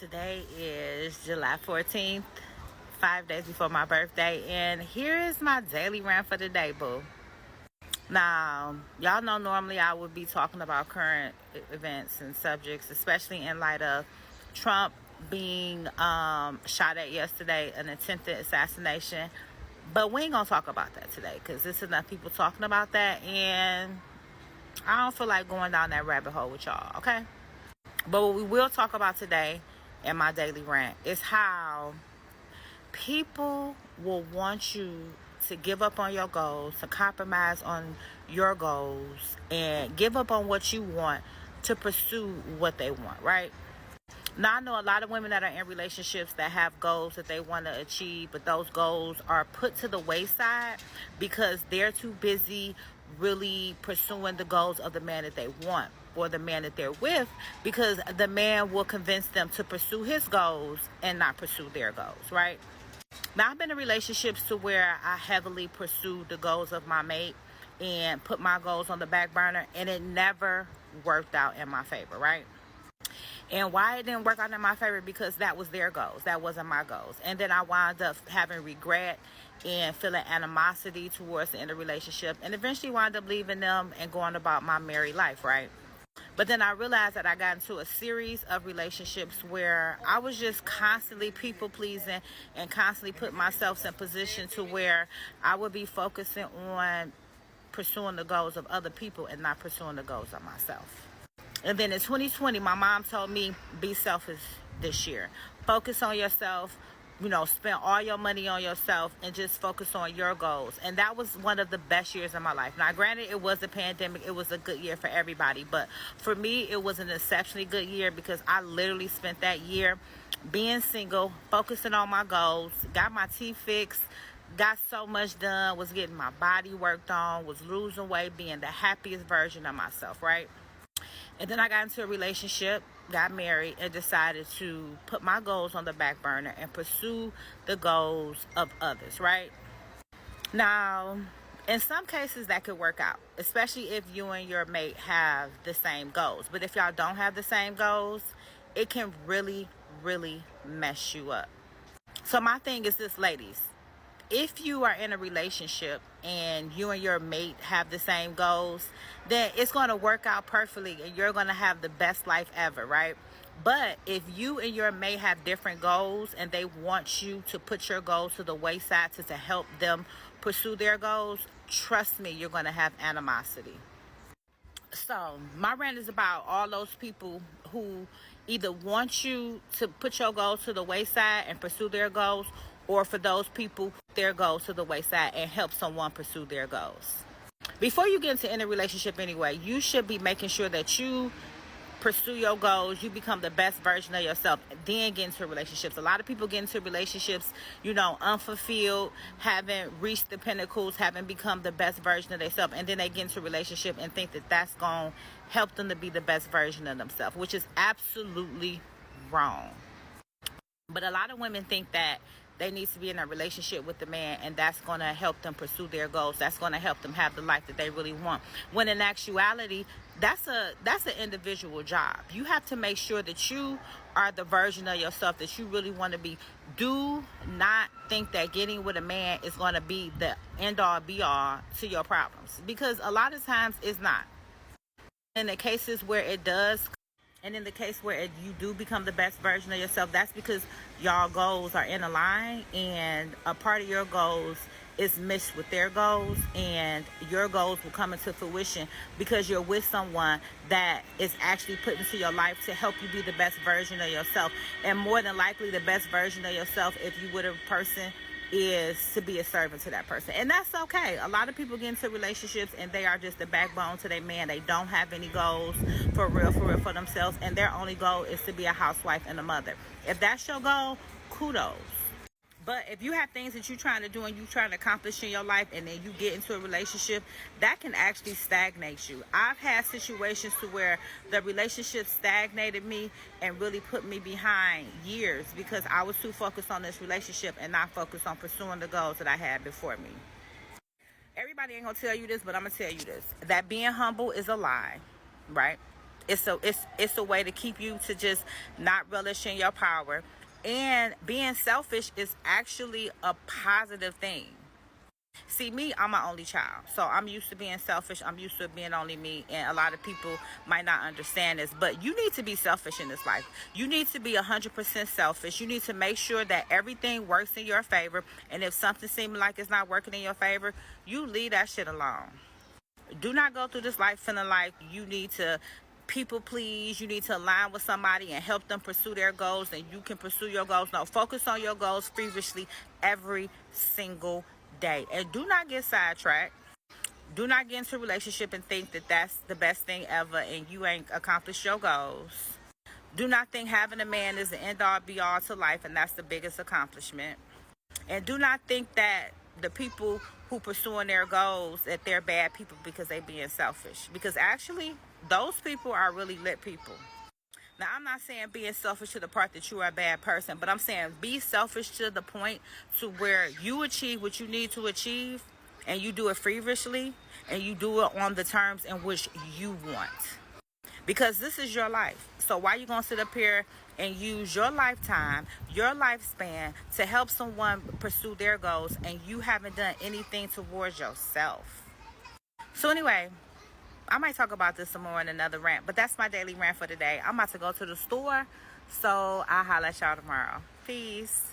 Today is July 14th, 5 days before my birthday, and here is my daily rant for the day, boo. Now, y'all know normally I would be talking about current events and subjects, especially in light of Trump being shot at yesterday, an attempted assassination. But we ain't gonna talk about that today because there's enough people talking about that, and I don't feel like going down that rabbit hole with y'all, okay? But what we will talk about today in my daily rant is how people will want you to give up on your goals, to compromise on your goals, and give up on what you want to pursue what they want, right? Now, I know a lot of women that are in relationships that have goals that they want to achieve, but those goals are put to the wayside because they're too busy really pursuing the goals of the man that they want or the man that they're with, because the man will convince them to pursue his goals and not pursue their goals, right? Now, I've been in relationships to where I heavily pursued the goals of my mate and put my goals on the back burner, and it never worked out in my favor, right? And why it didn't work out in my favor? Because that was their goals. That wasn't my goals. And then I wound up having regret and feeling animosity towards the end of the relationship, and eventually wound up leaving them and going about my married life, right? But then I realized that I got into a series of relationships where I was just constantly people pleasing and constantly putting myself in position to where I would be focusing on pursuing the goals of other people and not pursuing the goals of myself. And then in 2020, my mom told me, be selfish this year. Focus on yourself, spend all your money on yourself and just focus on your goals. And that was one of the best years of my life. Now, granted, it was a pandemic. It was a good year for everybody. But for me, it was an exceptionally good year because I literally spent that year being single, focusing on my goals, got my teeth fixed, got so much done, was getting my body worked on, was losing weight, being the happiest version of myself, right? And then I got into a relationship, got married, and decided to put my goals on the back burner and pursue the goals of others, right? Now, in some cases that could work out, especially if you and your mate have the same goals. But if y'all don't have the same goals, it can really, really mess you up. So my thing is this, ladies. If you are in a relationship and you and your mate have the same goals, then it's going to work out perfectly and you're going to have the best life ever, right? But if you and your mate have different goals and they want you to put your goals to the wayside to help them pursue their goals, trust me, you're going to have animosity. So my rant is about all those people who either want you to put your goals to the wayside and pursue their goals, or for those people their goals to the wayside and help someone pursue their goals. Before you get into any relationship anyway, you should be making sure that you pursue your goals, you become the best version of yourself, then get into relationships. A lot of people get into relationships, unfulfilled, haven't reached the pinnacles, haven't become the best version of themselves, and then they get into a relationship and think that that's going to help them to be the best version of themselves, which is absolutely wrong. But a lot of women think that they need to be in a relationship with the man and that's going to help them pursue their goals. That's going to help them have the life that they really want. When in actuality, that's an individual job. You have to make sure that you are the version of yourself that you really want to be. Do not think that getting with a man is going to be the end all be all to your problems, because a lot of times it's not. In the cases where it does, and in the case where you do become the best version of yourself, that's because y'all goals are in a line and a part of your goals is mixed with their goals, and your goals will come into fruition because you're with someone that is actually put into your life to help you be the best version of yourself. And more than likely, the best version of yourself, if you with a person, is to be a servant to that person. And that's okay. A lot of people get into relationships and they are just the backbone to their man. They don't have any goals for real for themselves, and their only goal is to be a housewife and a mother. If that's your goal, kudos. But if you have things that you're trying to do and you're trying to accomplish in your life, and then you get into a relationship, that can actually stagnate you. I've had situations to where the relationship stagnated me and really put me behind years because I was too focused on this relationship and not focused on pursuing the goals that I had before me. Everybody ain't gonna tell you this, but I'm gonna tell you this. That being humble is a lie, right? It's a way to keep you to just not relish in your power. And being selfish is actually a positive thing. See, me, I'm my only child. So I'm used to being selfish. I'm used to being only me. And a lot of people might not understand this. But you need to be selfish in this life. You need to be 100% selfish. You need to make sure that everything works in your favor. And if something seems like it's not working in your favor, you leave that shit alone. Do not go through this life feeling like you need to people please. You need to align with somebody and help them pursue their goals. And you can pursue your goals. No, focus on your goals feverishly every single day. And do not get sidetracked. Do not get into a relationship and think that that's the best thing ever and you ain't accomplished your goals. Do not think having a man is the end all be all to life and that's the biggest accomplishment. And do not think that the people who pursuing their goals that they're bad people because they being selfish. Because actually, those people are really lit people. Now, I'm not saying being selfish to the part that you are a bad person, but I'm saying be selfish to the point to where you achieve what you need to achieve and you do it feverishly and you do it on the terms in which you want. Because this is your life. So why you going to sit up here and use your lifetime, your lifespan to help someone pursue their goals and you haven't done anything towards yourself? So anyway, I might talk about this some more in another rant, but that's my daily rant for today. I'm about to go to the store, so I'll holler at y'all tomorrow. Peace.